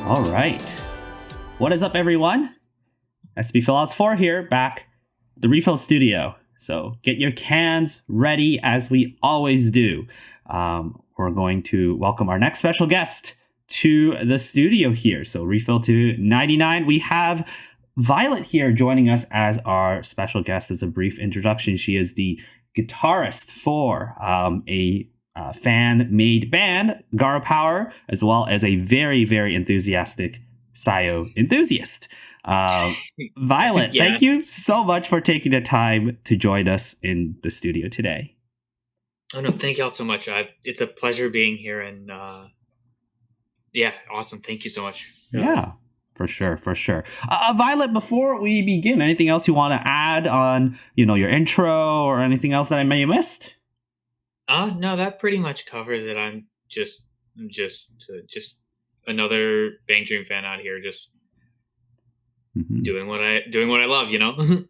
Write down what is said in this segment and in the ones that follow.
All right. What is up, everyone? SBPhilos4 here, back at the RePHIL studio. So get your cans ready as we always do. We're going to welcome our next special guest to the studio here. So RePHIL to 99. We have Violet here joining us as our special guest. As a brief introduction, she is the guitarist for a fan-made band, GaRuPoweR, as well as a very, very enthusiastic Sayo enthusiast. Violet, Yeah. Thank you so much for taking the time to join us in the studio today. Oh no, thank y'all so much. It's a pleasure being here, and yeah, awesome. Thank you so much. Yeah, for sure. Violet, before we begin, anything else you want to add on, your intro or anything else that I may have missed? No, that pretty much covers it. I'm just another Bang Dream fan out here, just doing what I love,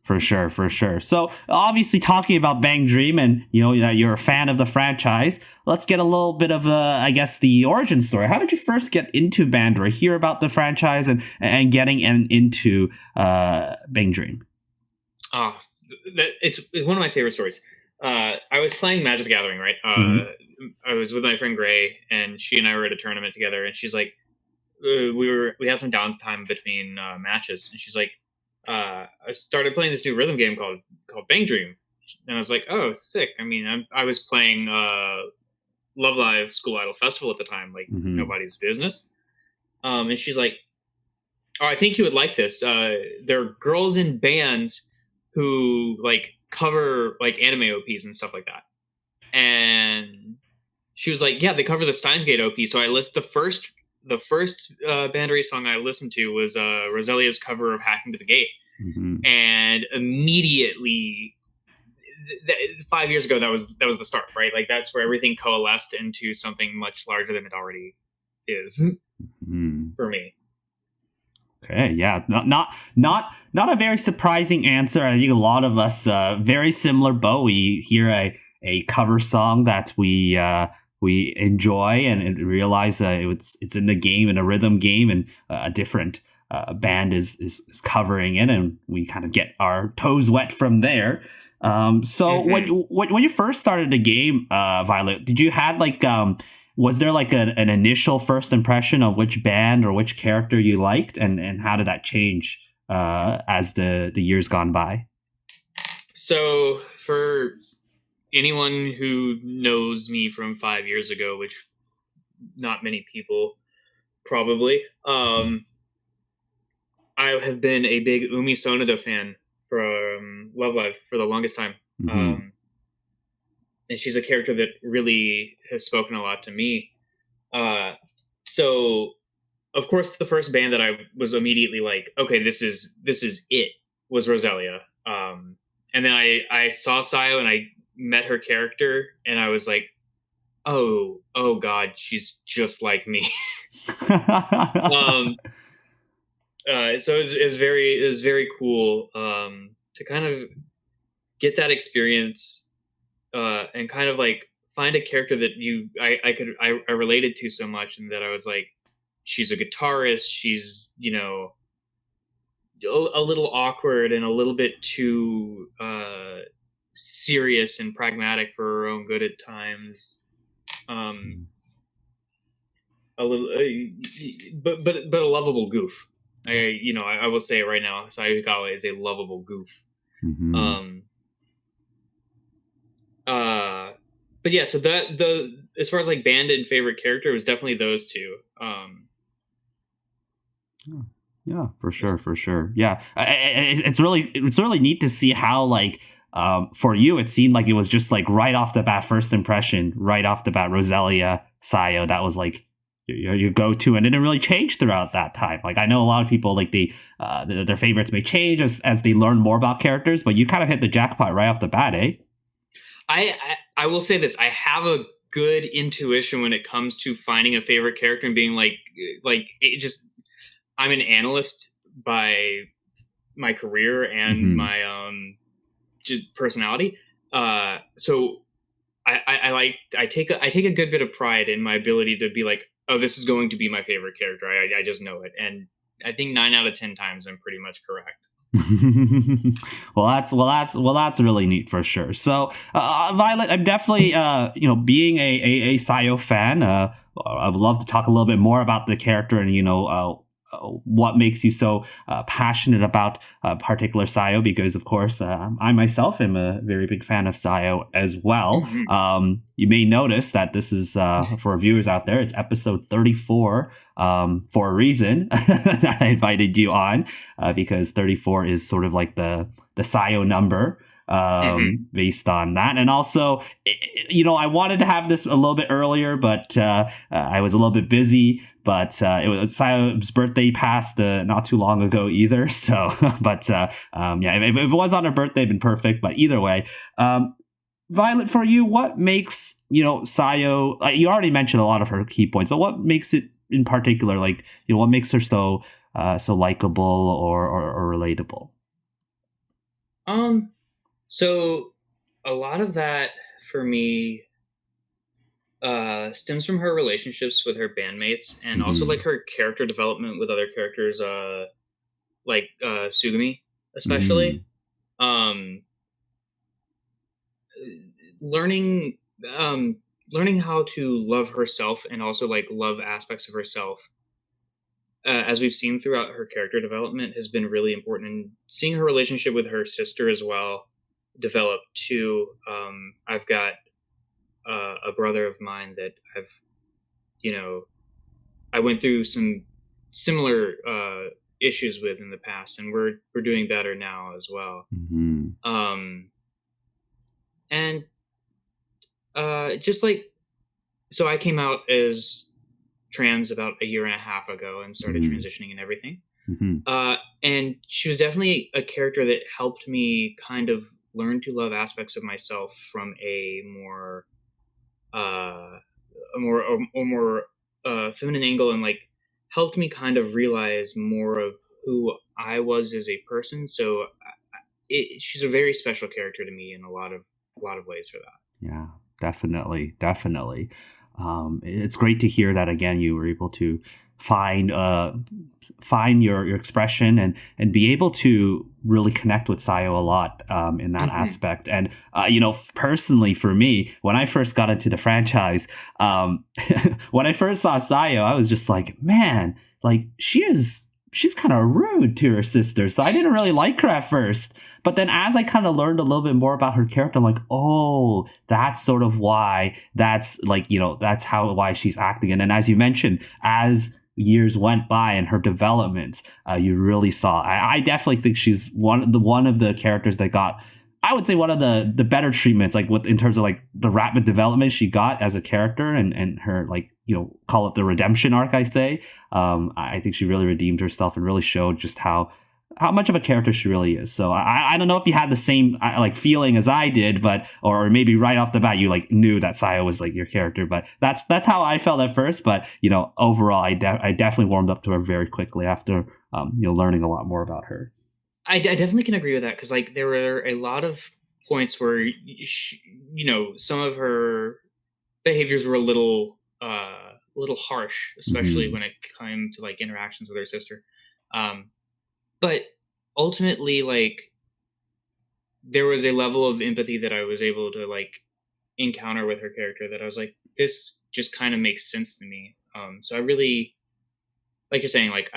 For sure. So obviously talking about Bang Dream and that you're a fan of the franchise, let's get a little bit of the origin story. How did you first get into Bandori, hear about the franchise and getting into Bang Dream? Oh, it's one of my favorite stories. I was playing Magic the Gathering, right? I was with my friend Gray, and she and I were at a tournament together, and she's like, we had some downtime between matches, and she's like, I started playing this new rhythm game called Bang Dream, and I was like, oh, sick. I mean, I was playing Love Live School Idol Festival at the time, like nobody's business. And she's like, oh, I think you would like this. There are girls in bands who like cover like anime OPs and stuff like that. And she was like, yeah, they cover the Steins Gate OP. So I list the first Bandori song I listened to was Roselia's cover of Hacking to the Gate. And immediately 5 years ago, that was the start, right? Like that's where everything coalesced into something much larger than it already is for me. Okay, yeah, not a very surprising answer. I think a lot of us very similar boat. We hear a cover song that we enjoy and realize it's in the game, in a rhythm game, and a different band is covering it, and we kind of get our toes wet from there. So when you first started the game, Violet, did you have was there like an initial first impression of which band or which character you liked, and how did that change as the years gone by? So for anyone who knows me from 5 years ago, which not many people probably, I have been a big Umi Sonoda fan from Love Live for the longest time. And she's a character that really has spoken a lot to me. So of course the first band that I was immediately like, okay, this is it, was Roselia. And then I saw Sayo and I met her character and I was like, oh God, she's just like me. So it was very cool to kind of get that experience and kind of like find a character that I related to so much, and that I was like, she's a guitarist, she's a little awkward and a little bit too serious and pragmatic for her own good at times. A little, but a lovable goof. I will say it right now, Sayo is a lovable goof. But yeah, so as far as like band and favorite character, it was definitely those two. Yeah, for sure. Yeah, it's really neat to see how for you it seemed like it was just like right off the bat, first impression, right off the bat, Roselia, Sayo, that was like your go-to, and it didn't really change throughout that time. Like I know a lot of people like their favorites may change as they learn more about characters, but you kind of hit the jackpot right off the bat, eh? I will say this: I have a good intuition when it comes to finding a favorite character and being like it just. I'm an analyst by my career and my just personality. So I take a good bit of pride in my ability to be like, oh, this is going to be my favorite character. I just know it, and I think 9 out of 10 times I'm pretty much correct. That's really neat for sure. So, Violet, I'm definitely being a Sayo fan. I would love to talk a little bit more about the character and what makes you so passionate about particular Sayo, because of course I myself am a very big fan of Sayo as well. Mm-hmm. You may notice that this is for our viewers out there, it's episode 34 for a reason. I invited you on because 34 is sort of like the Sayo number based on that. And also, I wanted to have this a little bit earlier, but I was a little bit busy. But it was Sayo's birthday passed not too long ago either. So, but if it was on her birthday, it'd been perfect. But either way, Violet, for you, what makes Sayo? You already mentioned a lot of her key points, but what makes it in particular, what makes her so likable or relatable? So a lot of that for me stems from her relationships with her bandmates, and also like her character development with other characters, like Sugumi especially. Learning how to love herself and also like love aspects of herself, as we've seen throughout her character development, has been really important. And seeing her relationship with her sister as well develop too. I've got a brother of mine that I went through some similar issues with in the past, and we're doing better now as well. And just like, so I came out as trans about a year and a half ago and started transitioning and everything. And she was definitely a character that helped me kind of learn to love aspects of myself from a more feminine angle, and like helped me kind of realize more of who I was as a person. So she's a very special character to me in a lot of ways for that. Yeah, definitely. It's great to hear that again you were able to find your expression and be able to really connect with Sayo a lot in that aspect. And personally for me, when I first got into the franchise, when I first saw Sayo, I was just like, man, like she's kind of rude to her sister, so I didn't really like her at first. But then as I kind of learned a little bit more about her character, I'm like, oh, that's sort of why, that's like, that's why she's acting. And then as you mentioned, as years went by and her development, you really saw, I definitely think she's one of the characters that got, I would say, one of the better treatments, like in terms of like the rapid development she got as a character and her, like, call it the redemption arc, I say. I think she really redeemed herself and really showed just how much of a character she really is. So I don't know if you had the same like feeling as I did, but or maybe right off the bat you like knew that Sayo was like your character. But that's how I felt at first. But overall, I definitely warmed up to her very quickly after learning a lot more about her. I definitely can agree with that, because like there were a lot of points where some of her behaviors were a little harsh, especially when it came to like interactions with her sister. But ultimately, like, there was a level of empathy that I was able to like encounter with her character that I was like, this just kind of makes sense to me. So I really, like you're saying, like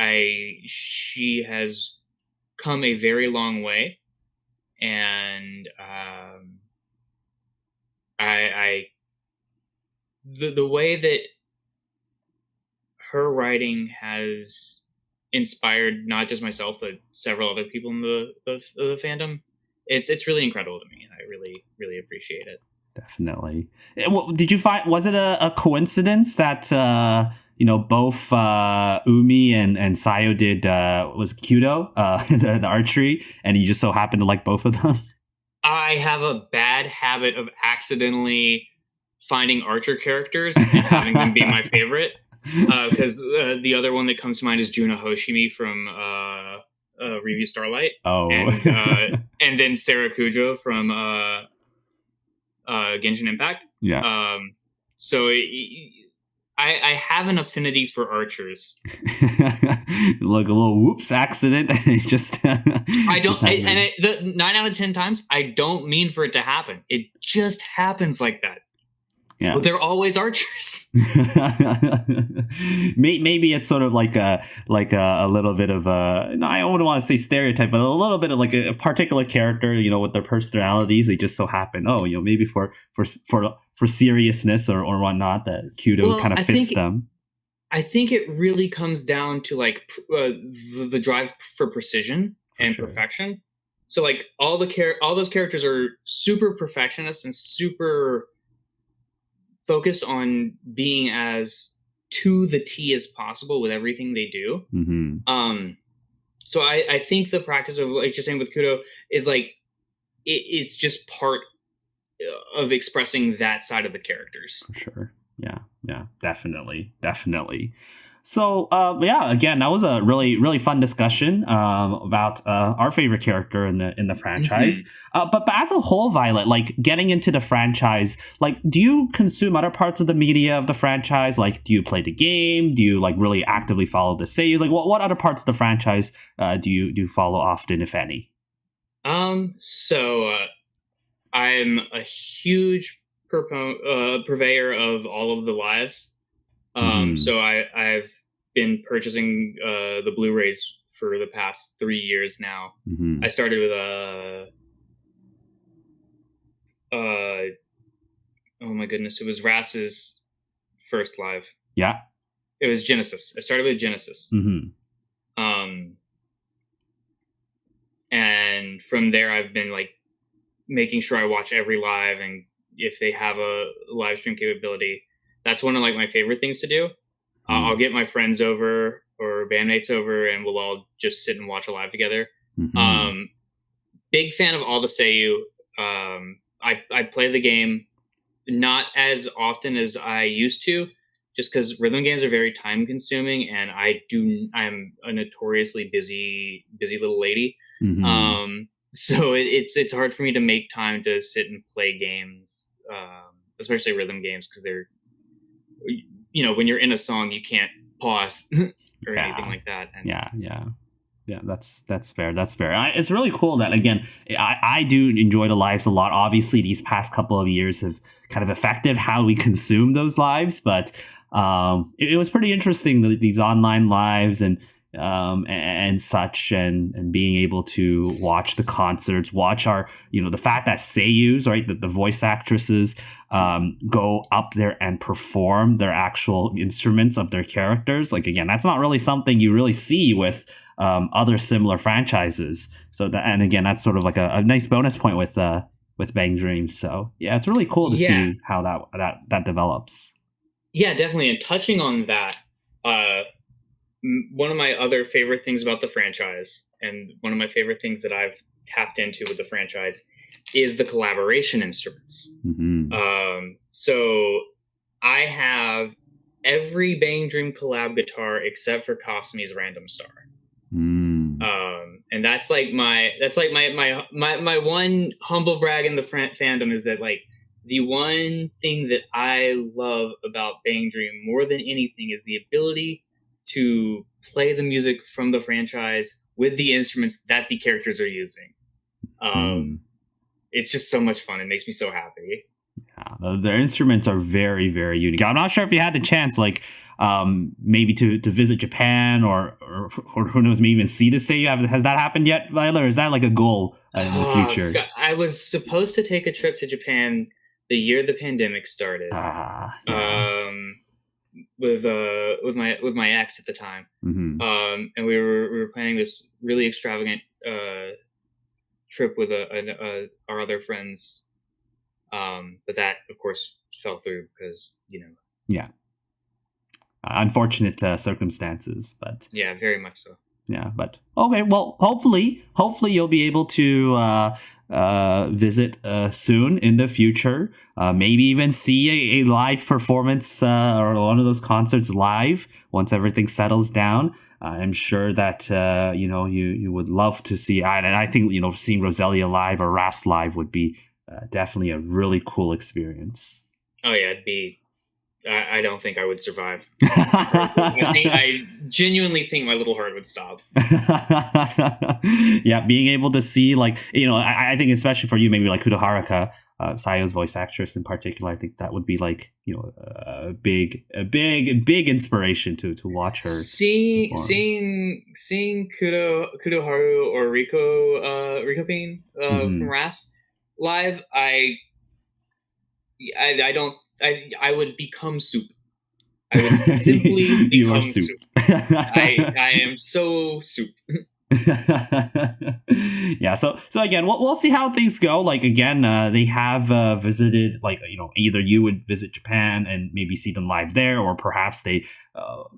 she has come a very long way, and the way that her writing has inspired not just myself but several other people in the fandom, it's really incredible to me. I really appreciate it. Definitely. Did you find, was it a coincidence that both Umi and Sayo did was Kyudo, the archery, and you just so happened to like both of them? I have a bad habit of accidentally finding archer characters and having them be my favorite. Because the other one that comes to mind is Juna Hoshimi from Review Starlight. Oh, and then Sarah Kujo from Genshin Impact. Yeah. So I have an affinity for archers. Like a little whoops accident. Just I don't, the 9 out of 10 times, I don't mean for it to happen. It just happens like that. Yeah, but they're always archers. Maybe it's sort of like a little bit of a, no, I wouldn't want to say stereotype, but a little bit of like a particular character, with their personalities. They just so happen, maybe for seriousness or whatnot, that Kudo kind of fits them. I think it really comes down to like the drive for precision and perfection. So like all those characters are super perfectionist and super focused on being as to the T as possible with everything they do. Mm-hmm. So I think the practice of, like you're saying with Kudo, is like it's just part of expressing that side of the characters. For sure. Yeah, definitely. So, again, that was a really, really fun discussion about our favorite character in the franchise. Mm-hmm. But as a whole, Violet, like getting into the franchise, like, do you consume other parts of the media of the franchise? Like, do you play the game? Do you like really actively follow the seiyuus? Like, what other parts of the franchise do you follow often, if any? So I'm a huge purveyor of all of the lives. So I've been purchasing the Blu-rays for the past 3 years now. Mm-hmm. I started with oh my goodness, it was Rass's first live. Yeah. It was Genesis. I started with Genesis. Mm-hmm. And from there I've been like making sure I watch every live, and if they have a live stream capability, that's one of like my favorite things to do. I'll get my friends over or bandmates over, and we'll all just sit and watch a live together. Mm-hmm. Big fan of all the Sayo. I play the game not as often as I used to, just because rhythm games are very time consuming, and I'm a notoriously busy little lady. Mm-hmm. So it's hard for me to make time to sit and play games, especially rhythm games, because they're, when you're in a song, you can't pause or anything like that. And yeah, that's fair. It's really cool that, again, I do enjoy the lives a lot. Obviously, these past couple of years have kind of affected how we consume those lives, but it was pretty interesting, these online lives and such, and being able to watch the concerts, watch our, the fact that seiyuus, right, the voice actresses go up there and perform their actual instruments of their characters. Like, again, that's not really something you really see with other similar franchises. So that, and again, that's sort of like a nice bonus point with Bang Dreams. So yeah, it's really cool to see how that develops. Yeah, definitely. And touching on that, one of my other favorite things about the franchise, and one of my favorite things that I've tapped into with the franchise, is the collaboration instruments. Mm-hmm. So I have every Bang Dream collab guitar except for Cosmi's Random Star. And that's like my one humble brag in the fandom, is that like the one thing that I love about Bang Dream more than anything is the ability to play the music from the franchise with the instruments that the characters are using. It's just so much fun. It makes me so happy. Yeah, their instruments are very, very unique. I'm not sure if you had the chance, like, maybe to visit Japan or who knows, maybe even see the Seiyu. Has that happened yet, Violet, or is that like a goal in the future? I was supposed to take a trip to Japan the year the pandemic started. With my ex at the time. Mm-hmm. And we were planning this really extravagant trip with our other friends, but that of course fell through because unfortunate circumstances, but yeah, very much so. Yeah, but okay, well, hopefully you'll be able to visit soon in the future. Maybe even see a live performance or one of those concerts live once everything settles down. I'm sure that you would love to see. And I think seeing Roselia live or Ras live would be definitely a really cool experience. Oh yeah, it'd be I don't think I would survive. I genuinely think my little heart would stop. Yeah, being able to see, like, I think especially for you, maybe like Kudo Haruka, Sayo's voice actress in particular, I think that would be like, a big inspiration to watch her. Seeing Kudo Haru or Rico Bean from RAS live, I would become soup. I would simply become soup. I am so soup. Yeah, so again, we'll see how things go. Like, again, they have visited, like, either you would visit Japan and maybe see them live there, or perhaps they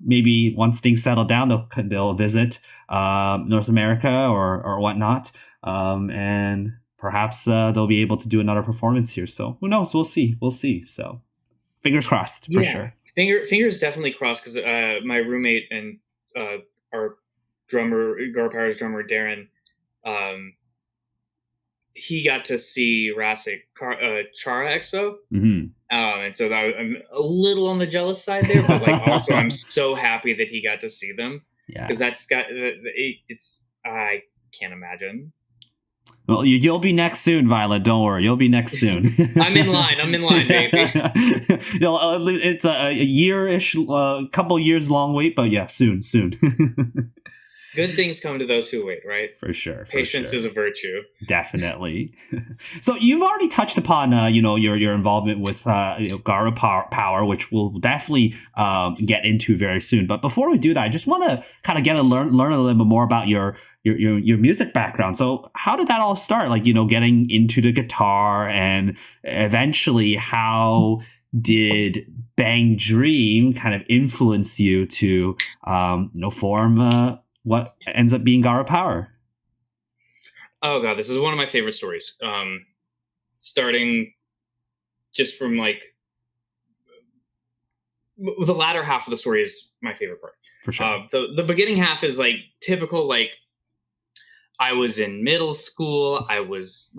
maybe once things settle down, they'll visit North America or whatnot, and perhaps they'll be able to do another performance here. So who knows? We'll see. So fingers crossed for sure. Fingers definitely crossed, because my roommate and our drummer, GaRuPoweR's drummer Darren, he got to see RAS at Chara Expo, and so I'm a little on the jealous side there, but like also I'm so happy that he got to see them, because I can't imagine. Well, you'll be next soon, Violet. Don't worry, you'll be next soon. I'm in line, baby. It's a year-ish, couple years long wait, but yeah, soon. Good things come to those who wait, right? For sure. Patience is a virtue. Definitely. So you've already touched upon, your involvement with GaRuPoweR, which we'll definitely get into very soon. But before we do that, I just want to kind of learn a little bit more about your music background. So how did that all start? Like, getting into the guitar, and eventually how did Bang Dream kind of influence you to, form what ends up being GaRuPoweR? Oh god, this is one of my favorite stories. Starting just from like the latter half of the story is my favorite part. For sure. The beginning half is like typical, like I was in middle school, I was,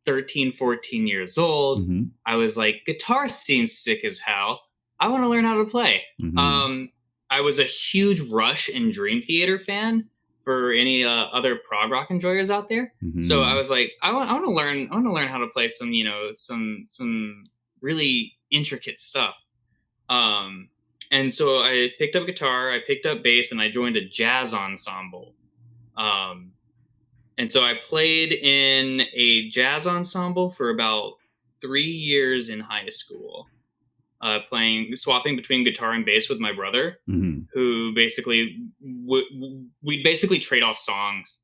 13, 14 years old. Mm-hmm. I was like, guitar seems sick as hell. I want to learn how to play. Mm-hmm. I was a huge Rush and Dream Theater fan, for any other prog rock enjoyers out there. Mm-hmm. So I was like, I want to learn how to play some, some really intricate stuff. And so I picked up guitar, I picked up bass, and I joined a jazz ensemble. And so I played in a jazz ensemble for about 3 years in high school. Swapping between guitar and bass with my brother, mm-hmm. who basically we'd basically trade off songs.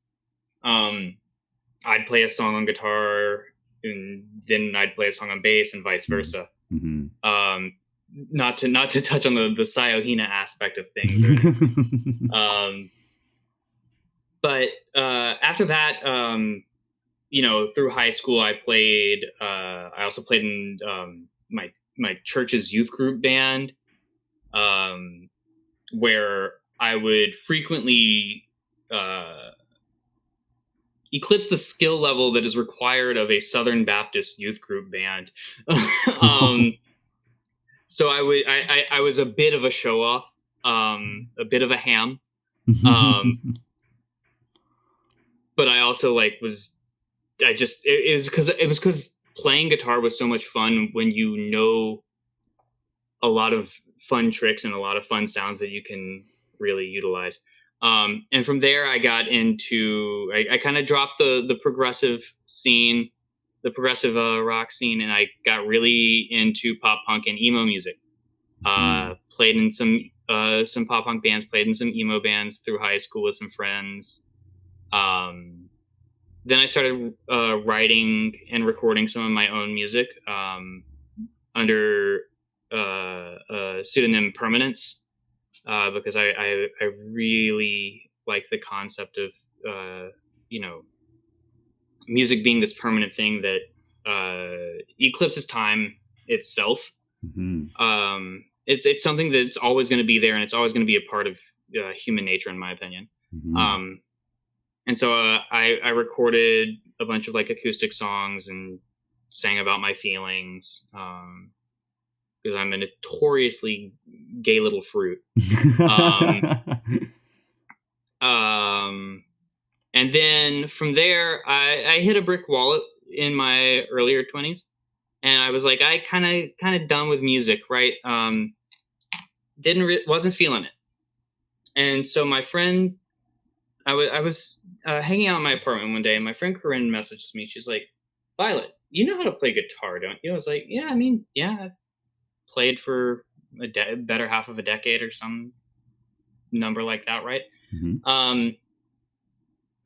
I'd play a song on guitar, and then I'd play a song on bass, and vice versa. Mm-hmm. Not to touch on the Sayo aspect of things. But after that, through high school, I played. I also played in my church's youth group band, where I would frequently eclipse the skill level that is required of a Southern Baptist youth group band. So I was a bit of a show off, a bit of a ham, but I also it was because playing guitar was so much fun when you know a lot of fun tricks and a lot of fun sounds that you can really utilize. And from there, I got into, I kind of dropped the progressive scene, the progressive rock scene, and I got really into pop punk and emo music. Played in some pop punk bands, played in some emo bands through high school with some friends. Then I started writing and recording some of my own music under pseudonym Permanence, because I really like the concept of music being this permanent thing that eclipses time itself. Mm-hmm. It's something that's always going to be there, and it's always going to be a part of human nature, in my opinion. Mm-hmm. And so I recorded a bunch of acoustic songs and sang about my feelings. because I'm a notoriously gay little fruit. And then from there, I hit a brick wall in my earlier 20s, and I was like, I kind of done with music, right? Wasn't feeling it, and so my friend, I was hanging out in my apartment one day, and my friend Corinne messaged me. She's like, Violet, you know how to play guitar, don't you? I was like, yeah, I mean, yeah, I've played for better half of a decade or some number like that, right? Mm-hmm.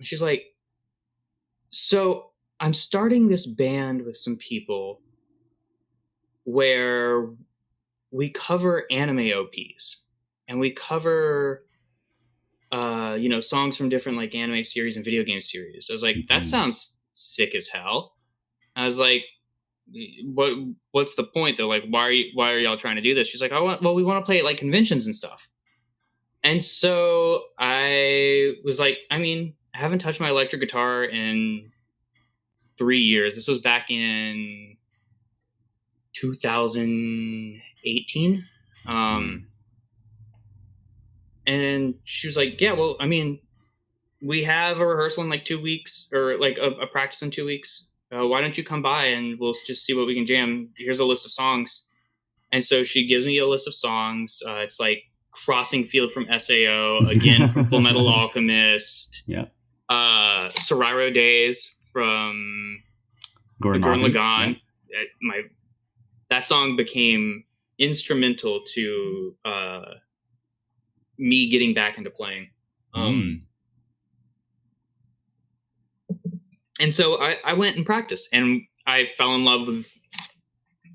She's like, so I'm starting this band with some people where we cover anime OPs, and we cover songs from different like anime series and video game series. I was like, that sounds sick as hell. I was like, what's the point though? Like, why are y'all trying to do this? She's like, we want to play at like conventions and stuff. And so I was like, I mean, I haven't touched my electric guitar in 3 years. This was back in 2018. And she was like, yeah, well, I mean, we have a rehearsal in like 2 weeks, or like a practice in 2 weeks. Why don't you come by and we'll just see what we can jam? Here's a list of songs. And so she gives me a list of songs. It's like Crossing Field from Sayo, again from Full Metal Alchemist. Yeah. Soraro Days from Gurren Lagann. Yeah. That song became instrumental to me getting back into playing. And so I went and practiced, and I fell in love with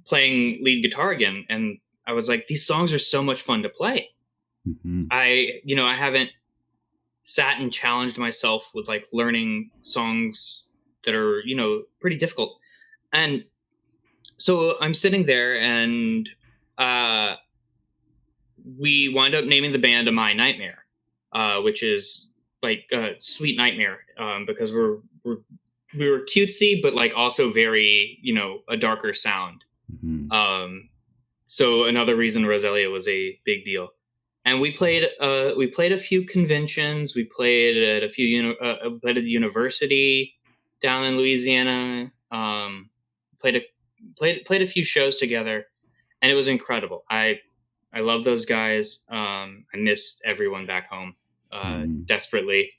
playing lead guitar again. And I was like, these songs are so much fun to play. Mm-hmm. I haven't sat and challenged myself with like learning songs that are, pretty difficult. And so I'm sitting there, and we wind up naming the band A My Nightmare, which is like Sweet Nightmare, because we were cutesy, but like also very, a darker sound. Mm-hmm. So another reason Roselia was a big deal. And we played a few conventions. We played at a few played at the university down in Louisiana. Played a few shows together, and it was incredible. I love those guys. I miss everyone back home desperately.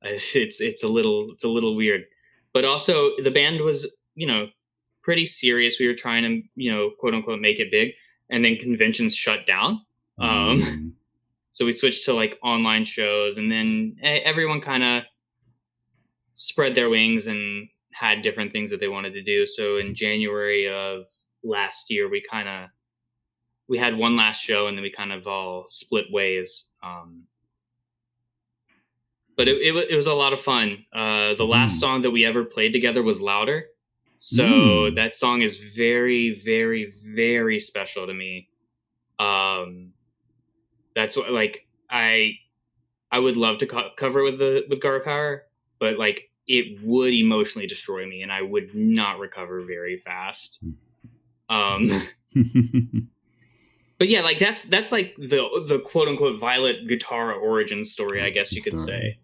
It's a little weird, but also the band was pretty serious. We were trying to quote unquote make it big, and then conventions shut down. So we switched to like online shows, and then everyone kind of spread their wings and had different things that they wanted to do. So in January of last year, we had one last show, and then we kind of all split ways. But it was a lot of fun. The last song that we ever played together was Louder. So that song is very, very, very special to me. That's what, like, I would love to cover it with GaRuPoweR, but like it would emotionally destroy me, and I would not recover very fast. But yeah, like that's like the quote unquote Violet guitar origin story, I guess you could say.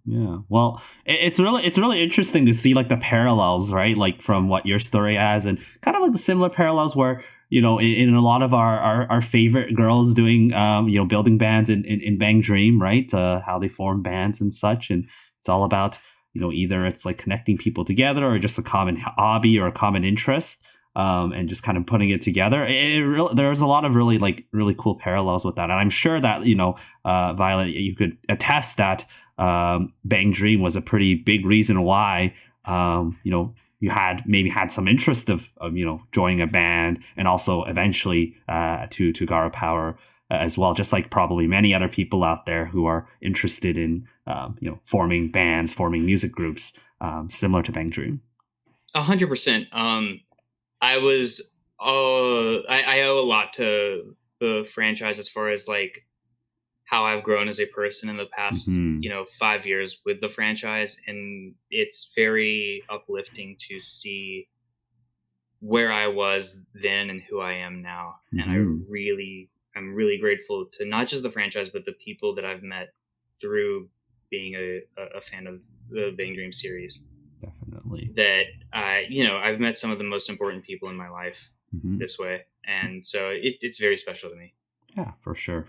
Yeah. Well, it's really interesting to see like the parallels, right? Like from what your story has, and kind of like the similar parallels where in a lot of our favorite girls doing building bands in Bang Dream, right? How they form bands and such, and it's all about either it's like connecting people together or just a common hobby or a common interest. And just kind of putting it together. There's a lot of really cool parallels with that, and I'm sure that Violet, you could attest that Bang Dream was a pretty big reason why you had some interest of joining a band, and also eventually to GaRuPoweR as well. Just like probably many other people out there who are interested in forming bands, forming music groups similar to Bang Dream. 100%. I owe a lot to the franchise as far as like how I've grown as a person in the past, 5 years with the franchise. And it's very uplifting to see where I was then and who I am now. And I'm really grateful to not just the franchise, but the people that I've met through being a fan of the Bang Dream series. Definitely. That I've met some of the most important people in my life this way, and so it's very special to me. Yeah, for sure.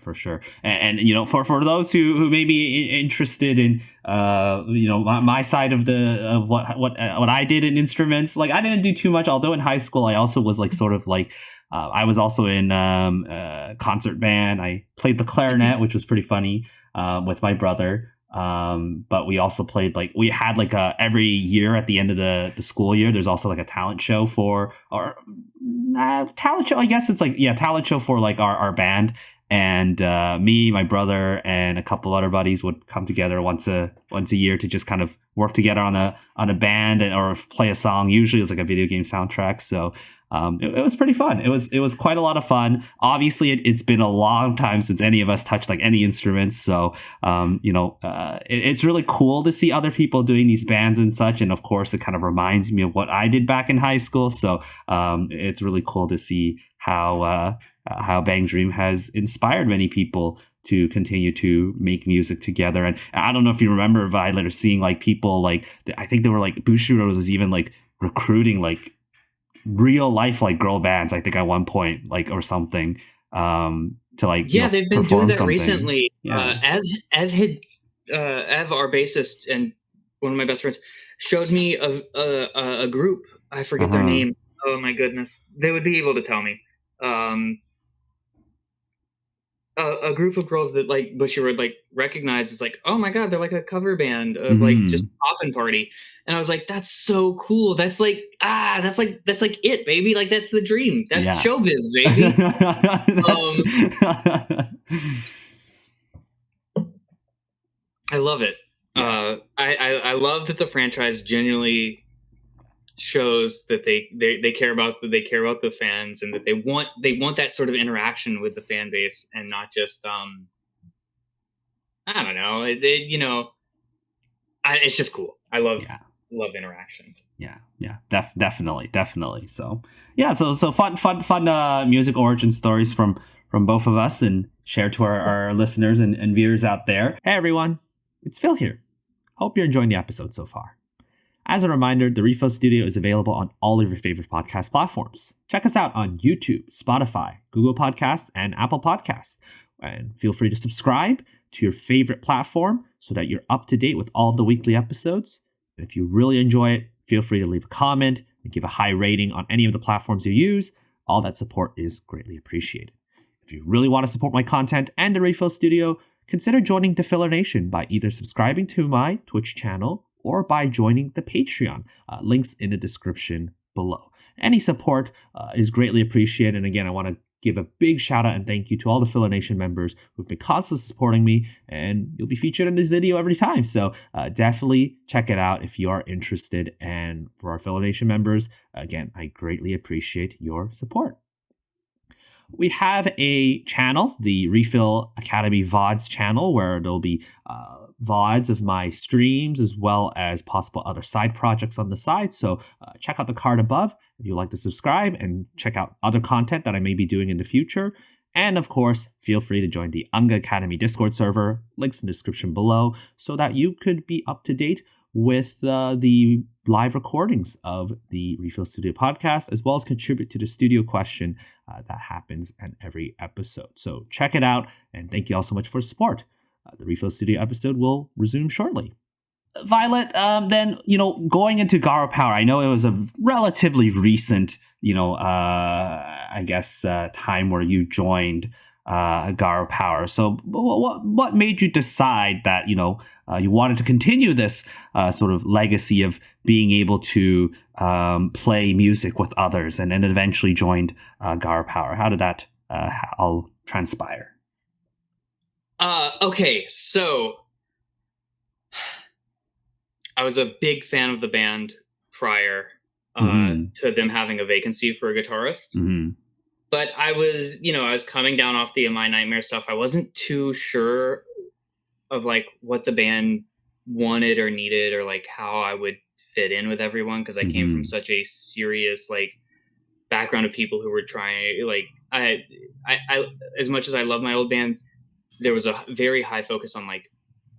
And for those who may be interested in my side of what I did in instruments, like I didn't do too much, although in high school I also was like sort of like I was also in concert band. I played the clarinet, which was pretty funny, with my brother. But we also played we had every year at the end of the school year, there's also like a talent show talent show. I guess it's talent show for our band. And me, my brother, and a couple other buddies would come together once a year to just kind of work together on a band or play a song. Usually it's like a video game soundtrack. So it was pretty fun. It was quite a lot of fun. Obviously, it's been a long time since any of us touched any instruments. So it's really cool to see other people doing these bands and such. And of course, it kind of reminds me of what I did back in high school. So it's really cool to see how Bang Dream has inspired many people to continue to make music together. And I don't know if you remember, Violet, or seeing people I think they were Bushiroad was even recruiting real life girl bands, I think at one point or something to they've been doing that something recently. Yeah. Ev, our bassist and one of my best friends, showed me a group. I forget their name. Oh my goodness, they would be able to tell me. A group of girls that Bushiroad recognized as oh my god, they're a cover band of just Poppin' Party, and I was like, that's so cool. That's that's it, baby. That's the dream. That's showbiz, baby. I love it. I love that the franchise genuinely shows that they care about the fans, and that they want that sort of interaction with the fan base, and not just I don't know, it's just cool. I love interaction. Definitely. So fun music origin stories from both of us, and shared to our listeners and viewers out there. Hey everyone, it's Phil here. Hope you're enjoying the episode so far. As a reminder, the RePHIL Studio is available on all of your favorite podcast platforms. Check us out on YouTube, Spotify, Google Podcasts, and Apple Podcasts. And feel free to subscribe to your favorite platform so that you're up to date with all of the weekly episodes. And if you really enjoy it, feel free to leave a comment and give a high rating on any of the platforms you use. All that support is greatly appreciated. If you really want to support my content and the RePHIL Studio, consider joining the Filler Nation by either subscribing to my Twitch channel or by joining the Patreon. Links in the description below. Any support is greatly appreciated. And again, I want to give a big shout out and thank you to all the Filler Nation members who've been constantly supporting me, and you'll be featured in this video every time. So definitely check it out if you are interested. And for our Filler Nation members, again, I greatly appreciate your support. We have a channel, the RePHIL Academy VODs channel, where there'll be VODs of my streams as well as possible other side projects on the side. So check out the card above if you'd like to subscribe and check out other content that I may be doing in the future. And of course, feel free to join the UNGA Academy Discord server, links in the description below, so that you could be up to date with the live recordings of the RePHIL Studio podcast, as well as contribute to the studio question that happens in every episode. So check it out, and thank you all so much for support. The RePHIL Studio episode will resume shortly. Violet, then, going into GaRuPoweR, I know it was a relatively recent, time where you joined GaRuPoweR. So what made you decide that, you wanted to continue this sort of legacy of being able to play music with others, and then eventually joined GaRuPoweR? How did that all transpire? Okay, so I was a big fan of the band prior to them having a vacancy for a guitarist. Mm-hmm. But I was coming down off the My Nightmare stuff. I wasn't too sure of what the band wanted or needed, or how I would fit in with everyone, because I came from such a serious background of people who were trying, like, I as much as I love my old band, there was a very high focus on like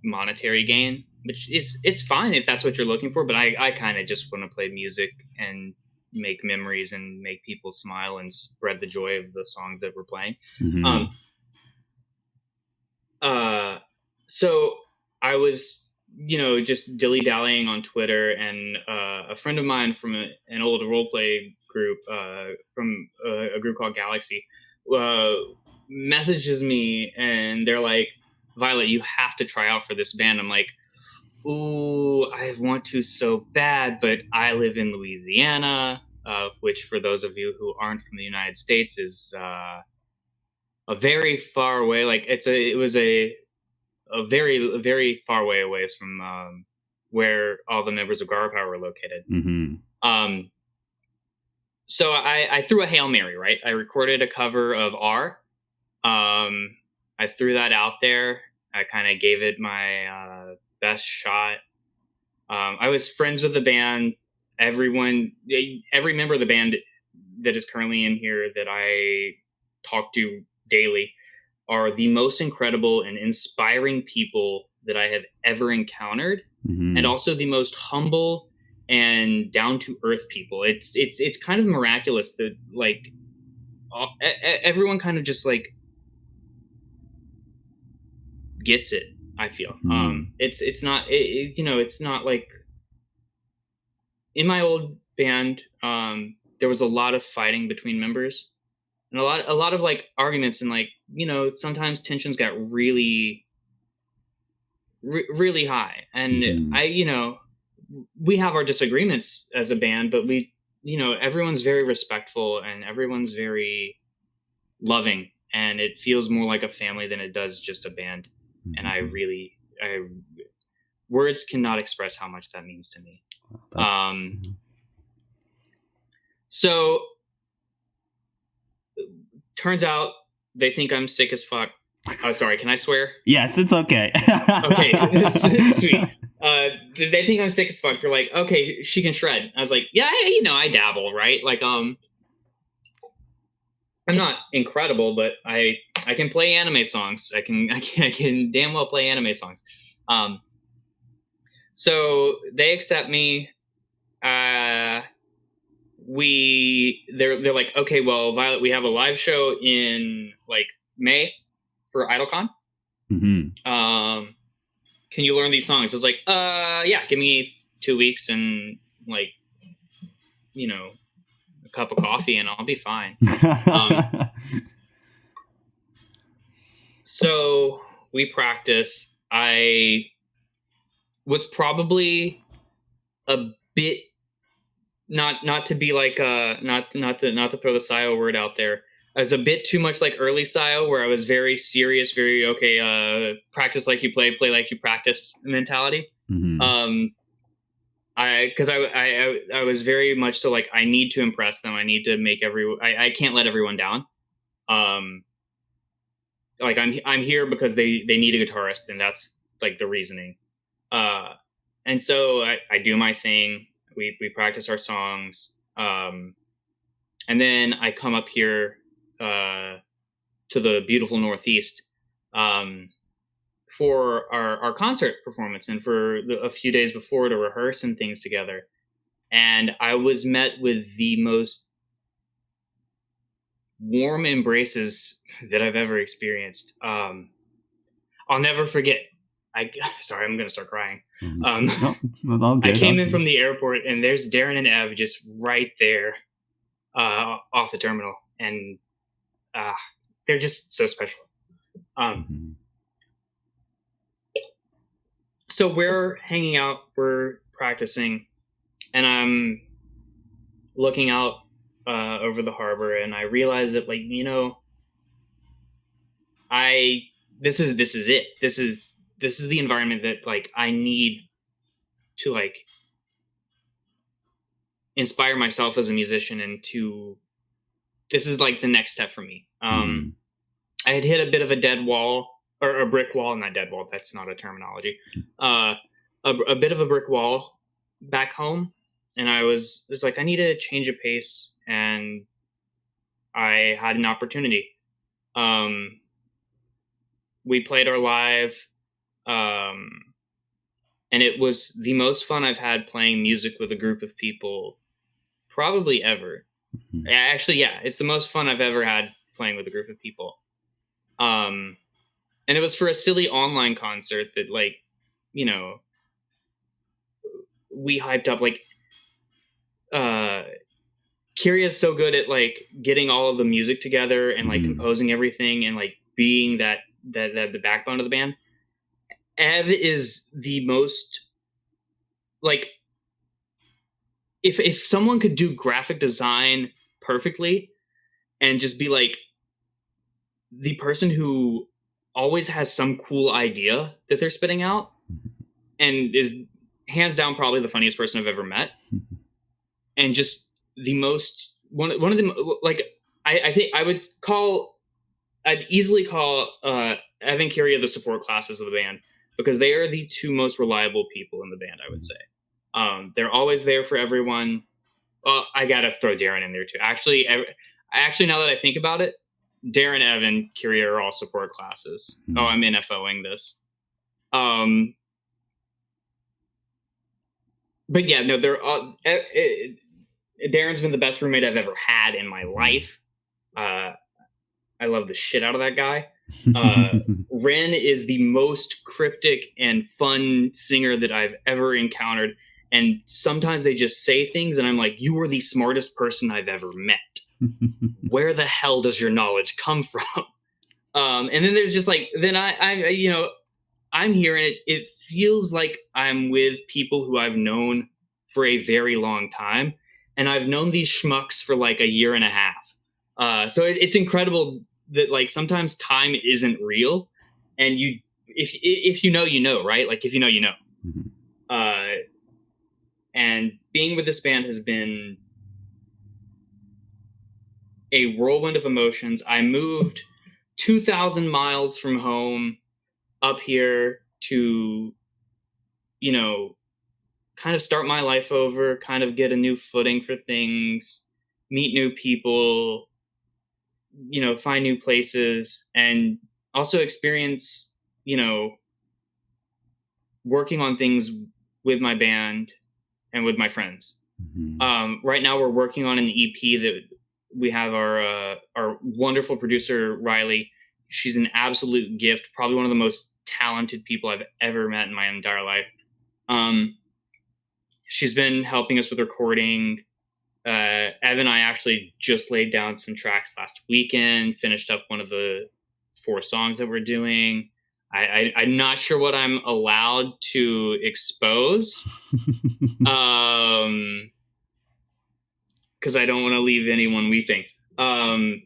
monetary gain, which is, it's fine if that's what you're looking for, but I kind of just want to play music and make memories and make people smile and spread the joy of the songs that we're playing. Mm-hmm. So I was, just dilly-dallying on Twitter, and a friend of mine from an old roleplay group, from a group called Galaxy, messages me, and they're like, Violet, you have to try out for this band. I'm like, ooh, I want to so bad, but I live in Louisiana, which for those of you who aren't from the United States is a very far away. Like it was a very, very far away from where all the members of GaRuPoweR were located. Mm-hmm. So I threw a Hail Mary, right? I recorded a cover of R. I threw that out there. I kind of gave it my best shot. I was friends with the band. Every member of the band that is currently in here that I talk to daily are the most incredible and inspiring people that I have ever encountered, Mm-hmm. and also the most humble and down to earth people. It's kind of miraculous that like everyone kind of just like gets it. I feel it's not it's not like in my old band. There was a lot of fighting between members, and a lot of like arguments, and like sometimes tensions got really really high, and we have our disagreements as a band, but we everyone's very respectful and everyone's very loving, and it feels more like a family than it does just a band. And I words cannot express how much that means to me. So turns out they think I'm sick as fuck. Oh, sorry. Can I swear? Yes, it's okay. Okay, sweet. They think I'm sick as fuck. They're like, okay, she can shred. I was like, yeah, I dabble, right? Like, I'm not incredible, but I can play anime songs. I can damn well play anime songs. So they accept me. They're like, okay, well, Violet, we have a live show in like May for IdleCon. Mm-hmm. Can you learn these songs? I was like, yeah, give me 2 weeks and like, a cup of coffee and I'll be fine. So we practice. I was probably a bit not to be like not to throw the Sayo word out there. I was a bit too much like early Sayo, where I was very serious, very okay, practice like you play like you practice mentality. Mm-hmm. I was very much so like, I need to impress them. I need to make I can't let everyone down. Like I'm here because they need a guitarist, and that's like the reasoning. And so I do my thing. We practice our songs. And then I come up here to the beautiful Northeast for our concert performance, and for a few days before to rehearse and things together. And I was met with the most warm embraces that I've ever experienced. I'll never forget. Sorry, I'm going to start crying. I came in from the airport, and there's Darren and Ev just right there off the terminal. And they're just so special. So we're hanging out, we're practicing, and I'm looking out over the harbor, and I realize that, like, this is it. This is the environment that, like, I need to, like, inspire myself as a musician, and this is like the next step for me. I had hit a bit of a dead wall, or a brick wall, not dead wall. That's not a terminology. A bit of a brick wall back home. And I was like, I need to change a pace. And I had an opportunity. We played our live, and it was the most fun I've had playing music with a group of people probably ever. Mhm. Actually, yeah, it's the most fun I've ever had playing with a group of people. And it was for a silly online concert that, like, you know, we hyped up. Like, Kiria's so good at like getting all of the music together and like composing everything and like being that the backbone of the band. Ev is the most, like, if someone could do graphic design perfectly and just be like the person who always has some cool idea that they're spitting out and is hands down probably the funniest person I've ever met, and just the most one of them, like, I think I'd easily call Ev and Kiria the support classes of the band, because they are the two most reliable people in the band, I would say. They're always there for everyone. Well, I gotta throw Darren in there too. Actually, now that I think about it, Darren, Evan, Kiria are all support classes. Mm-hmm. Oh, I'm NFOing this. But yeah, no, they're all. Darren's been the best roommate I've ever had in my life. I love the shit out of that guy. Ren is the most cryptic and fun singer that I've ever encountered. And sometimes they just say things and I'm like, you are the smartest person I've ever met. Where the hell does your knowledge come from? And then there's just like, then I'm here and it feels like I'm with people who I've known for a very long time. And I've known these schmucks for like a year and a half. So it's incredible that like sometimes time isn't real, and if you know, you know, right? Like if you know, you know. Mm-hmm. And being with this band has been a whirlwind of emotions. I moved 2,000 miles from home up here to, kind of start my life over, kind of get a new footing for things, meet new people, find new places, and also experience, working on things with my band and with my friends. Mm-hmm. Right now we're working on an EP that we have our wonderful producer, Riley. She's an absolute gift, probably one of the most talented people I've ever met in my entire life. She's been helping us with recording. Ev and I actually just laid down some tracks last weekend, finished up one of the 4 songs that we're doing. I'm not sure what I'm allowed to expose, because I don't want to leave anyone weeping. But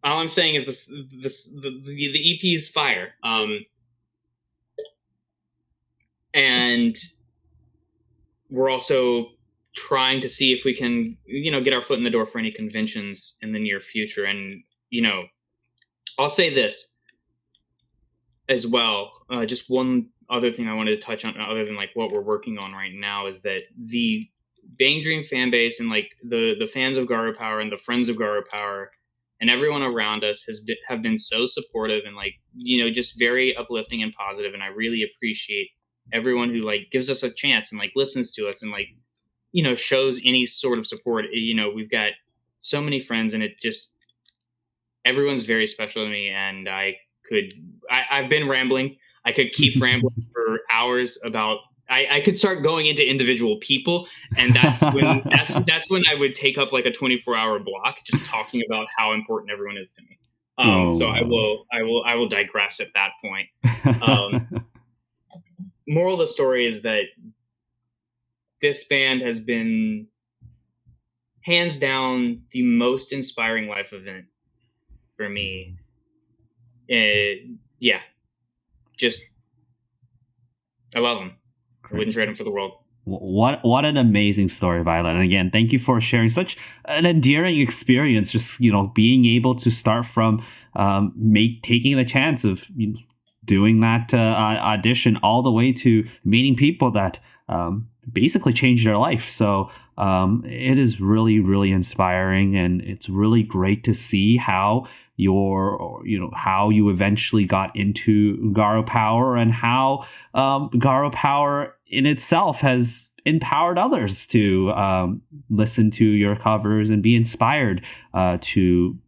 all I'm saying is the EP is fire. And we're also trying to see if we can, get our foot in the door for any conventions in the near future. And, I'll say this as well. Just one other thing I wanted to touch on, other than like what we're working on right now, is that the Bang Dream fan base and like the fans of GaRuPoweR and the friends of GaRuPoweR and everyone around us have been so supportive and like, just very uplifting and positive. And I really appreciate everyone who like gives us a chance and like listens to us and like, shows any sort of support. We've got so many friends, and it just, everyone's very special to me. And I've been rambling. I could keep rambling for hours about, I could start going into individual people, and that's when I would take up like a 24-hour block just talking about how important everyone is to me. So I will digress at that point. Moral of the story is that this band has been hands down the most inspiring life event for me. Just I love them. I wouldn't trade them for the world. What an amazing story, Violet. And again, thank you for sharing such an endearing experience. Just being able to start from taking a chance of doing that audition all the way to meeting people that basically changed their life. So it is really, really inspiring, and it's really great to see how how you eventually got into GaRuPoweR, and how GaRuPoweR in itself has empowered others to listen to your covers and be inspired to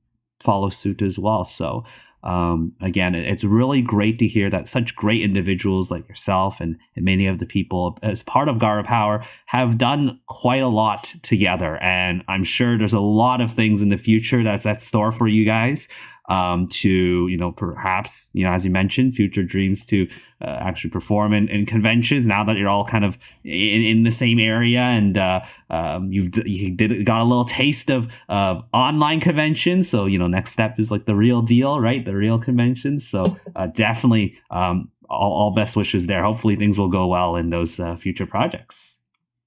follow suit as well. So again, it's really great to hear that such great individuals like yourself and many of the people as part of GaRuPoweR have done quite a lot together. And I'm sure there's a lot of things in the future that's at store for you guys, to, perhaps, as you mentioned, future dreams to actually perform in conventions now that you're all kind of in the same area, and got a little taste of online conventions. So, next step is like the real deal, right? The real conventions. So definitely all best wishes there. Hopefully things will go well in those future projects.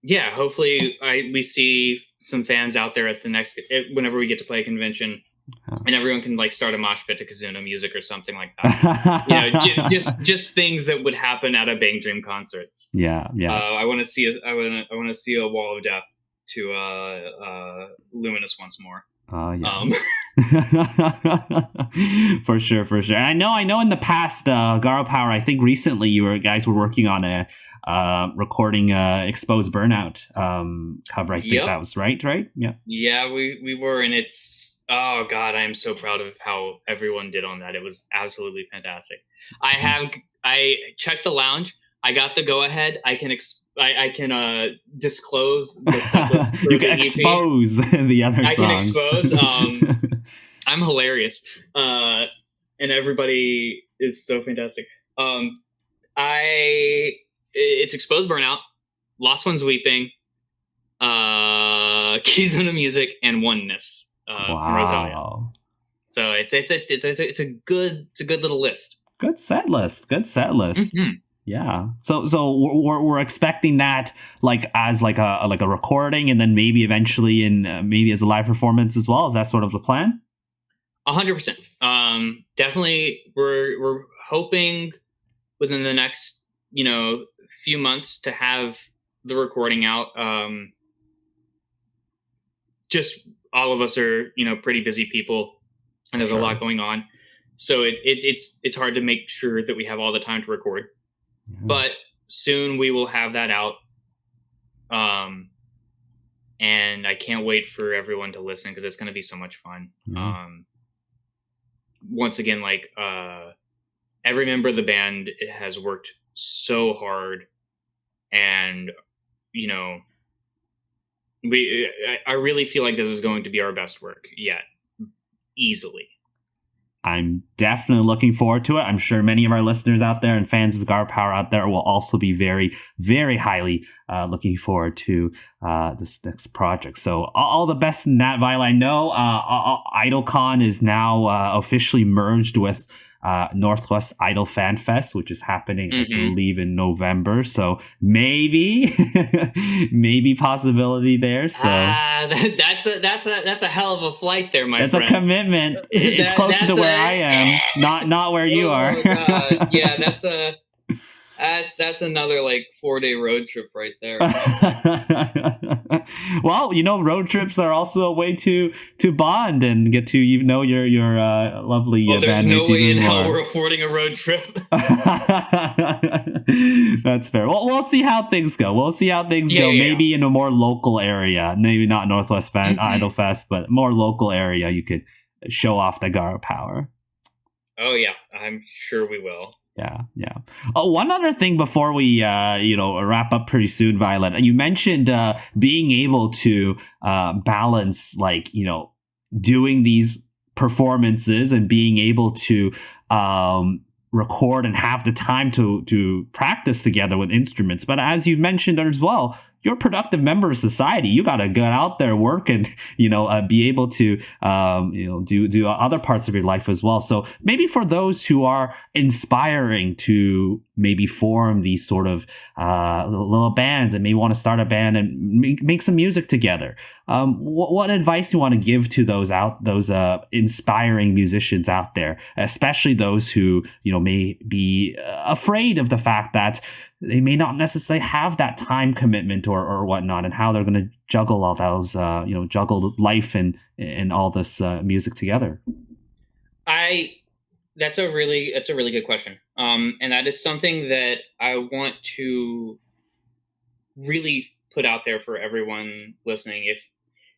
Yeah, hopefully we see some fans out there at the next, whenever we get to play a convention. And everyone can like start a mosh pit to Kazuna music or something like that. Just things that would happen at a Bang Dream concert. Yeah. I want to see a Wall of Death to Luminous once more. For sure. And I know in the past, GaRuPoweR, I think recently you guys were working on a recording Exposed Burnout cover. I think that was right. Yeah, we were, and it's, oh god, I am so proud of how everyone did on that. It was absolutely fantastic. I checked the lounge. I got the go ahead. I can disclose the setlist. You can expose the other songs. I can expose. I'm hilarious, and everybody is so fantastic. It's Exposed Burnout, Lost Ones Weeping, Kizuna Music, and Oneness. From Rosalia. So it's a good little list. Good set list. Mm-hmm. Yeah. So we're expecting that as a recording, and then maybe eventually maybe as a live performance as well. Is that sort of the plan? 100%. Definitely, we're hoping within the next few months to have the recording out. Just all of us are pretty busy people, and there's a lot going on, so it's hard to make sure that we have all the time to record. But soon we will have that out, and I can't wait for everyone to listen, because it's going to be so much fun. Once again, every member of the band has worked so hard, and I really feel like this is going to be our best work yet, easily. I'm definitely looking forward to it. I'm sure many of our listeners out there and fans of GaRuPoweR out there will also be very, very highly looking forward to this next project. So all the best in that, Violet. I know IdolCon is now officially merged with Northwest Idol Fan Fest, which is happening, I believe, in November. So maybe possibility there. So that's a hell of a flight there, my friend. That's a commitment. It's closer to where I am, not where you are. God. Yeah, that's another 4-day road trip right there. Well, road trips are also a way to bond and get to your lovely bandmates. There's no way in hell we're affording a road trip. That's fair. Well, we'll see how things go. Maybe in a more local area, maybe not Northwest Idol Fest, but more local area. You could show off the GaRuPoweR. Oh yeah, I'm sure we will. Yeah. Oh, one other thing before we, wrap up pretty soon, Violet. You mentioned being able to balance, doing these performances and being able to record and have the time to practice together with instruments. But as you mentioned as well, you're a productive member of society. You got to get out there, work, and be able to do other parts of your life as well. So maybe for those who are inspiring to maybe form these sort of little bands and maybe want to start a band and make some music together, what advice you want to give to those inspiring musicians out there, especially those who may be afraid of the fact that they may not necessarily have that time commitment or whatnot, and how they're going to juggle all those, juggle life and all this music together? That's a really good question. And that is something that I want to really put out there for everyone listening.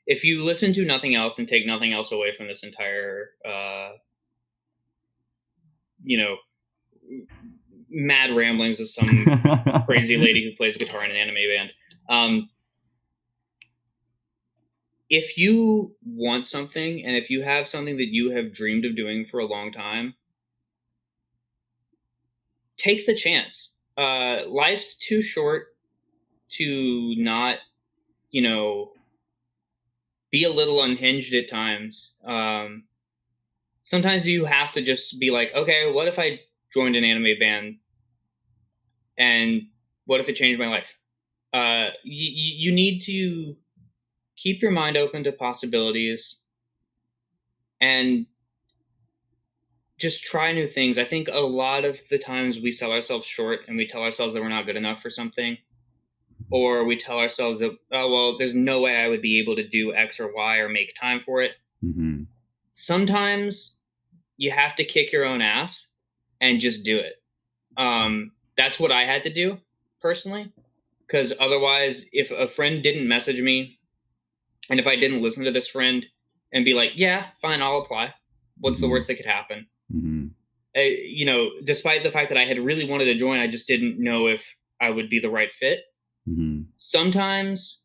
If you listen to nothing else and take nothing else away from this entire, mad ramblings of some crazy lady who plays guitar in an anime band. If you want something, and if you have something that you have dreamed of doing for a long time, take the chance. Life's too short to not, be a little unhinged at times. Sometimes you have to just be like, okay, what if I joined an anime band, and what if it changed my life? You need to keep your mind open to possibilities and just try new things. I think a lot of the times we sell ourselves short and we tell ourselves that we're not good enough for something, or we tell ourselves that, oh, well, there's no way I would be able to do X or Y or make time for it. Mm-hmm. Sometimes you have to kick your own ass and just do it. That's what I had to do personally, because otherwise, if a friend didn't message me, and if I didn't listen to this friend and be like, yeah, fine, I'll apply, what's the worst that could happen? Despite the fact that I had really wanted to join, I just didn't know if I would be the right fit. Sometimes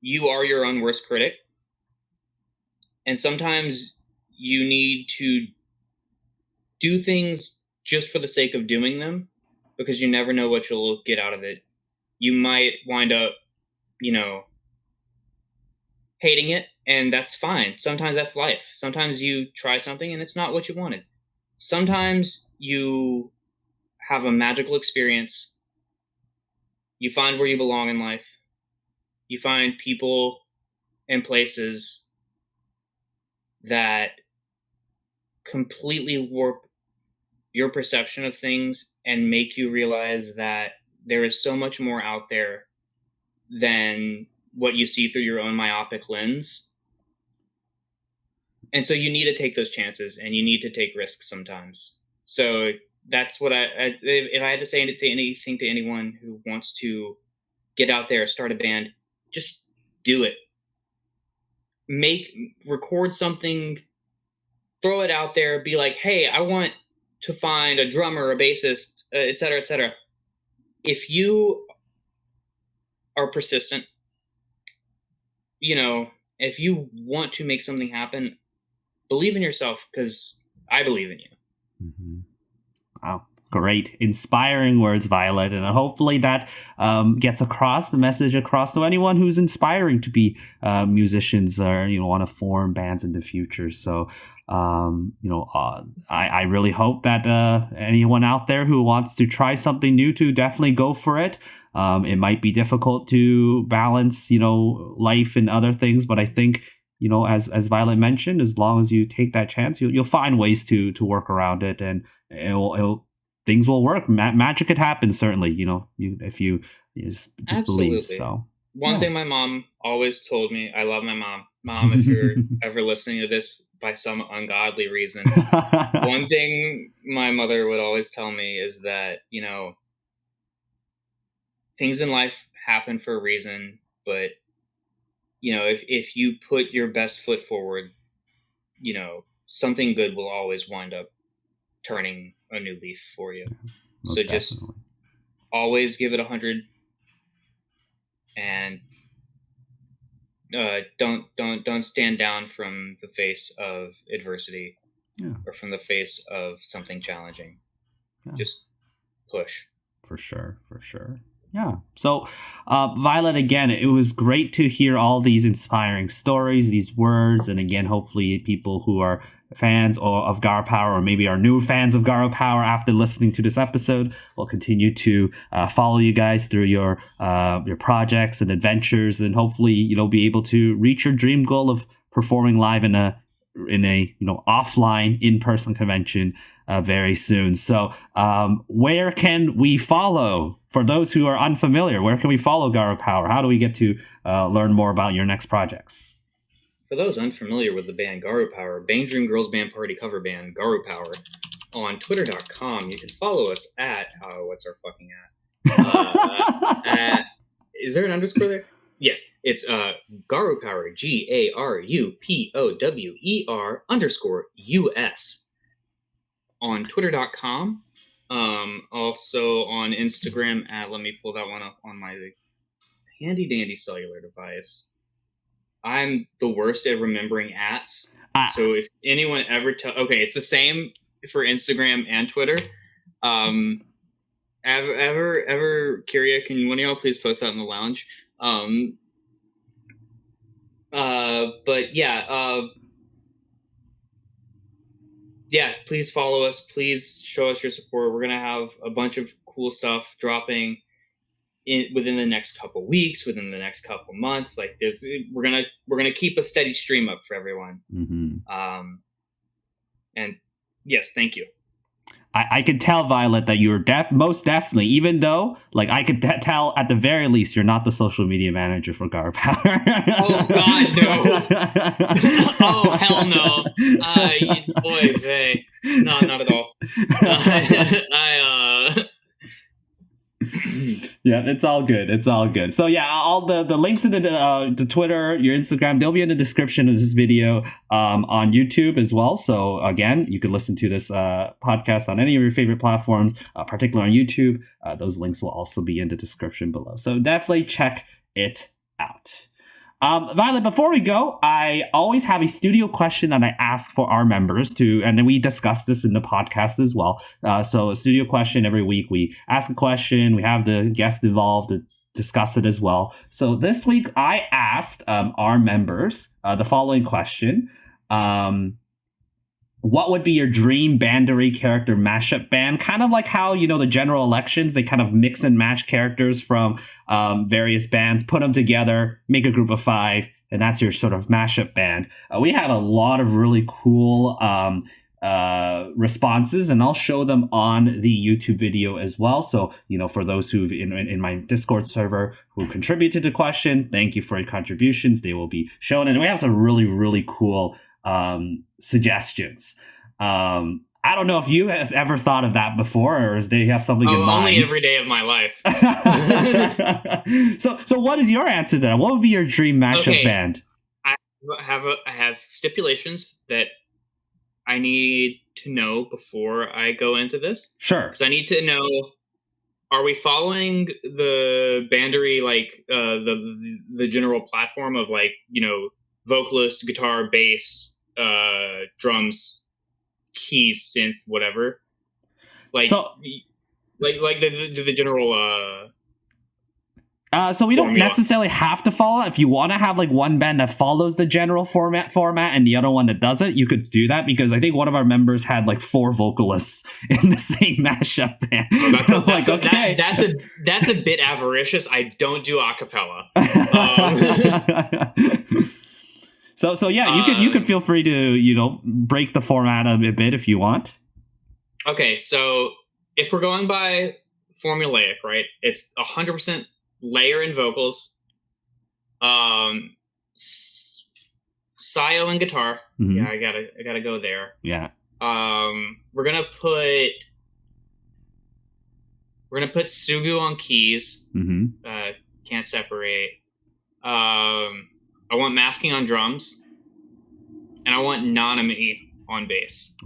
you are your own worst critic, and sometimes you need to do things just for the sake of doing them, because you never know what you'll get out of it. You might wind up, hating it, and that's fine. Sometimes that's life. Sometimes you try something and it's not what you wanted. Sometimes you have a magical experience. You find where you belong in life. You find people and places that completely warp your perception of things and make you realize that there is so much more out there than what you see through your own myopic lens. And so you need to take those chances, and you need to take risks sometimes. So that's what if I had to say anything to anyone who wants to get out there, start a band, just do it. Record something, throw it out there, be like, hey, I want to find a drummer, a bassist, et cetera, et cetera. If you are persistent, if you want to make something happen, believe in yourself, because I believe in you. Mm-hmm. Wow. Great, inspiring words, Violet, and hopefully that gets the message across to anyone who's inspiring to be musicians or want to form bands in the future. So, I really hope that anyone out there who wants to try something new to definitely go for it. It might be difficult to balance, life and other things, but I think, as Violet mentioned, as long as you take that chance, you'll find ways to work around it, and things will work. Magic could happen, certainly, if you just believe. So one thing my mom always told me, I love my mom. Mom, if you're ever listening to this by some ungodly reason, one thing my mother would always tell me is that, things in life happen for a reason, but, if you put your best foot forward, something good will always wind up turning a new leaf for you. Most so just definitely. Always give it 100, and don't stand down from the face of adversity, or from the face of something challenging. Just push. For sure. Yeah. So, Violet, again, it was great to hear all these inspiring stories, these words, and again, hopefully people who are fans of GaRuPoweR, or maybe are new fans of GaRuPoweR after listening to this episode, will continue to follow you guys through your projects and adventures, and hopefully be able to reach your dream goal of performing live in a offline in-person convention very soon. So where can we follow? For those who are unfamiliar, where can we follow GaRuPoweR? How do we get to learn more about your next projects? For those unfamiliar with the band GaRuPoweR, Bang Dream Girls Band Party cover band GaRuPoweR, on twitter.com, you can follow us at, what's our fucking at? Is there an underscore there? Yes, it's GaRuPower, GaRuPower_US on twitter.com. Also on Instagram at, let me pull that one up on my handy dandy cellular device. I'm the worst at remembering ats. So if anyone ever okay, it's the same for Instagram and Twitter. Ever Kyria, can one of y'all please post that in the lounge? But yeah, please follow us. Please show us your support. We're gonna have a bunch of cool stuff dropping within the next couple weeks, within the next couple months. Like we're gonna keep a steady stream up for everyone. Mm-hmm. And yes, thank you. I could tell, Violet, that you're most definitely, even though, like, I could tell at the very least you're not the social media manager for GaRuPoweR. Oh, God, no. Oh, hell no. Boy, hey. No, not at all. Yeah, it's all good. It's all good. So yeah, all the links in the Twitter, your Instagram, they'll be in the description of this video on YouTube as well. So again, you can listen to this podcast on any of your favorite platforms, particularly on YouTube. Those links will also be in the description below. So definitely check it out. Violet, before we go, I always have a studio question that I ask for our members and then we discuss this in the podcast as well. So a studio question every week, we ask a question, we have the guest involved to discuss it as well. So this week I asked our members the following question. What would be your dream Bandori character mashup band? Kind of like how, the general elections, they kind of mix and match characters from various bands, put them together, make a group of 5, and that's your sort of mashup band. We had a lot of really cool responses, and I'll show them on the YouTube video as well. So, for those who've in my Discord server who contributed to the question, thank you for your contributions. They will be shown, and we have some really, really cool suggestions. I don't know if you have ever thought of that before, or do you have something in mind? Only every day of my life. So what is your answer then? What would be your dream mashup band? I have stipulations that I need to know before I go into this. Sure. Because I need to know, are we following the Bandori, like the general platform of vocalist, guitar, bass, drums, keys, synth, whatever, the general so we don't necessarily have to follow. If you want to have one band that follows the general format and the other one that doesn't, you could do that, because I think one of our members had 4 vocalists in the same mashup band. That's a bit avaricious. I don't do a cappella. So yeah, you could feel free to break the format a bit if you want. Okay, so if we're going by formulaic, right? It's 100% layer and vocals, Sayo and guitar. Mm-hmm. Yeah, I gotta go there. Yeah. We're gonna put Sugu on keys. Mm-hmm. Can't separate. I want masking on drums, and I want Nanami on bass.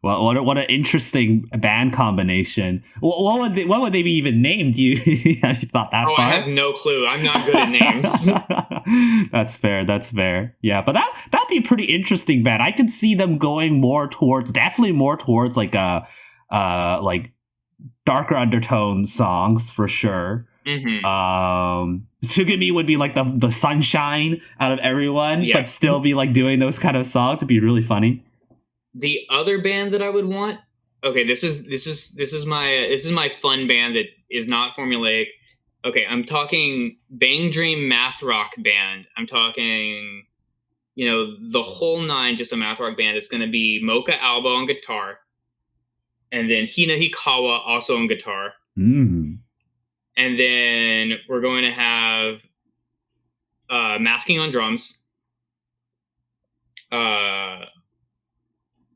Well, what an interesting band combination. What would they be even named? Have you thought that far? I have no clue. I'm not good at names. That's fair. Yeah, but that'd be a pretty interesting band. I could see them going definitely more towards darker undertone songs for sure. Mm-hmm. Tsugumi would be the sunshine out of everyone, but still be doing those kind of songs. It'd be really funny. The other band that I would want. Okay, this is my fun band that is not formulaic. Okay, I'm talking Bang Dream math rock band. I'm talking the whole nine, just a math rock band. It's going to be Mocha Alba on guitar, and then Hina Hikawa also on guitar. Mm. And then we're going to have Masking on drums.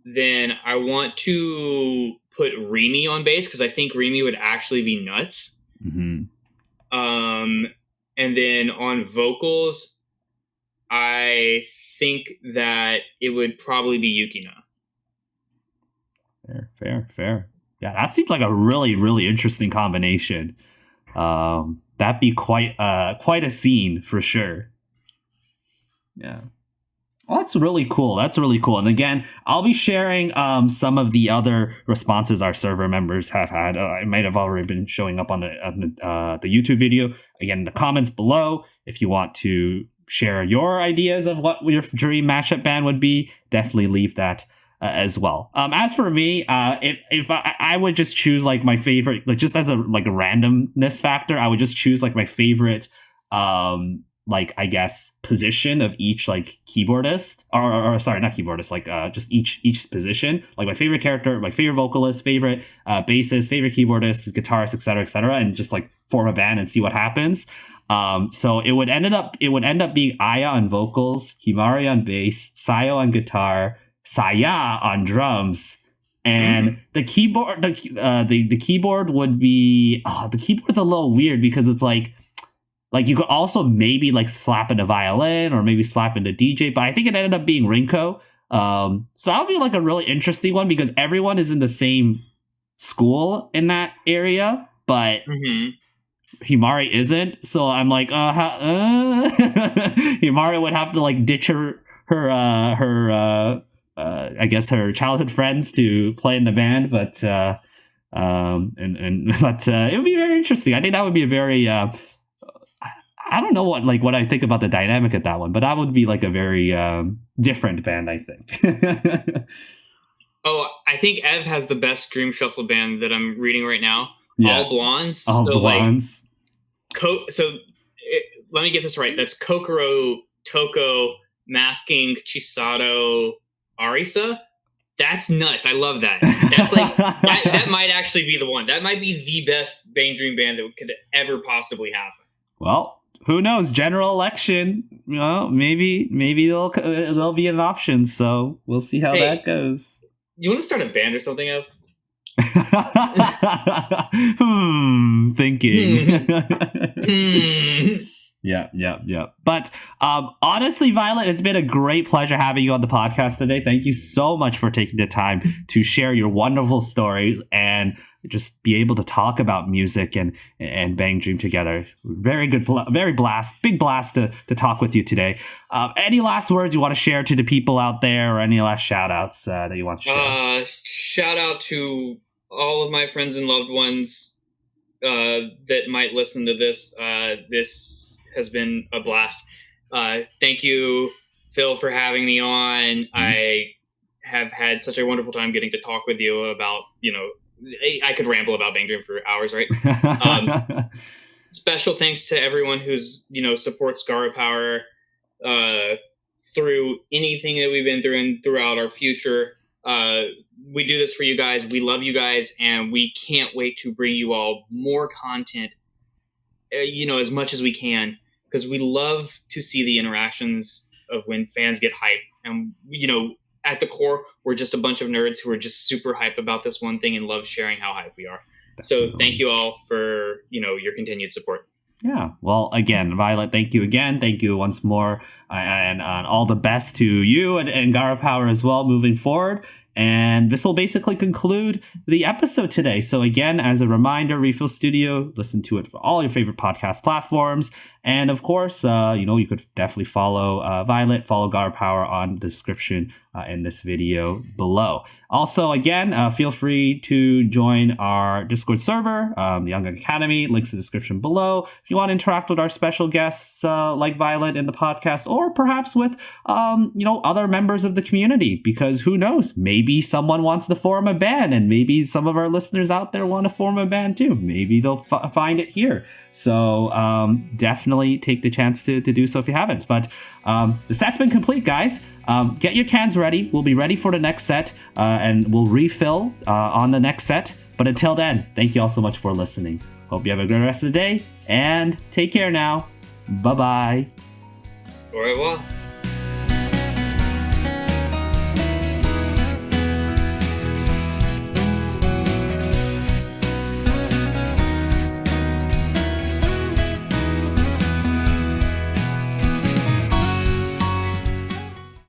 Then I want to put Remy on bass because I think Remy would actually be nuts. Mm-hmm. And then on vocals, I think that it would probably be Yukina. Fair. Yeah, that seems like a really, really interesting combination. That'd be quite a scene for sure. Yeah. Well, that's really cool. And again, I'll be sharing some of the other responses our server members have had. It might have already been showing up on the YouTube video. Again, in the comments below, if you want to share your ideas of what your dream mashup band would be, definitely leave that as well. As for me, if I would just choose like my favorite, like just as a randomness factor, I would just choose like my favorite like I guess position of each like keyboardist or sorry, not keyboardist, like just each position, like my favorite character, my favorite vocalist, favorite bassist, favorite keyboardist, guitarist, etc., and just like form a band and see what happens. So it would end up being Aya on vocals, Himari on bass, Sayo on guitar, Saya on drums, and the keyboard the keyboard would be the keyboard's a little weird because it's like you could also maybe like slap in a violin or maybe slap in a DJ, but I think it ended up being Rinko. So that would be like a really interesting one because everyone is in the same school in that area, but Himari isn't. So I'm like, Himari would have to like ditch her I guess her childhood friends to play in the band, but it would be very interesting. I think that would be a very I don't know what I think about the dynamic of that one, but that would be like a very different band, I think. Oh, I think Ev has the best Dream Shuffle band that I'm reading right now. Yeah. All blondes. All blondes. Let me get this right. That's Kokoro, Toko, Masking, Chisato, Arisa. That's nuts. I love that. That's like that might actually be the one. That might be the best Bang Dream band that could ever possibly happen. Well, who knows? General election. Maybe they'll be an option. So we'll see how that goes. You want to start a band or something, Ev? Thinking. Yeah. But honestly, Violet, it's been a great pleasure having you on the podcast today. Thank you so much for taking the time to share your wonderful stories and just be able to talk about music and Bang Dream together. Very good, big blast to talk with you today. Any last words you want to share to the people out there, or any last shout outs that you want to share? Shout out to all of my friends and loved ones that might listen to this. This has been a blast. Thank you, Phil, for having me on. I have had such a wonderful time getting to talk with you about, I could ramble about Bang Dream for hours, right? Special thanks to everyone who's, supports GaRuPoweR through anything that we've been through and throughout our future. We do this for you guys. We love you guys, and we can't wait to bring you all more content, as much as we can, because we love to see the interactions of when fans get hyped. And, at the core, we're just a bunch of nerds who are just super hype about this one thing and love sharing how hype we are. Definitely. So thank you all for, your continued support. Yeah. Well, again, Violet, thank you again. Thank you once more. And all the best to you and GaRuPoweR as well moving forward. And this will basically conclude the episode today. So again, as a reminder, RePHIL Studio, listen to it for all your favorite podcast platforms. And of course, you could definitely follow Violet, follow GaRuPoweR on the description in this video below. Also, again, feel free to join our Discord server, the UNGA Academy, links in the description below. If you want to interact with our special guests like Violet in the podcast, or perhaps with, other members of the community, because who knows, maybe maybe someone wants to form a band, and maybe some of our listeners out there want to form a band too. Maybe they'll find it here. So definitely take the chance to do so if you haven't. But the set's been complete, guys. Get your cans ready. We'll be ready for the next set, and we'll refill on the next set. But until then, thank you all so much for listening. Hope you have a great rest of the day, and take care now. Bye-bye. Au revoir.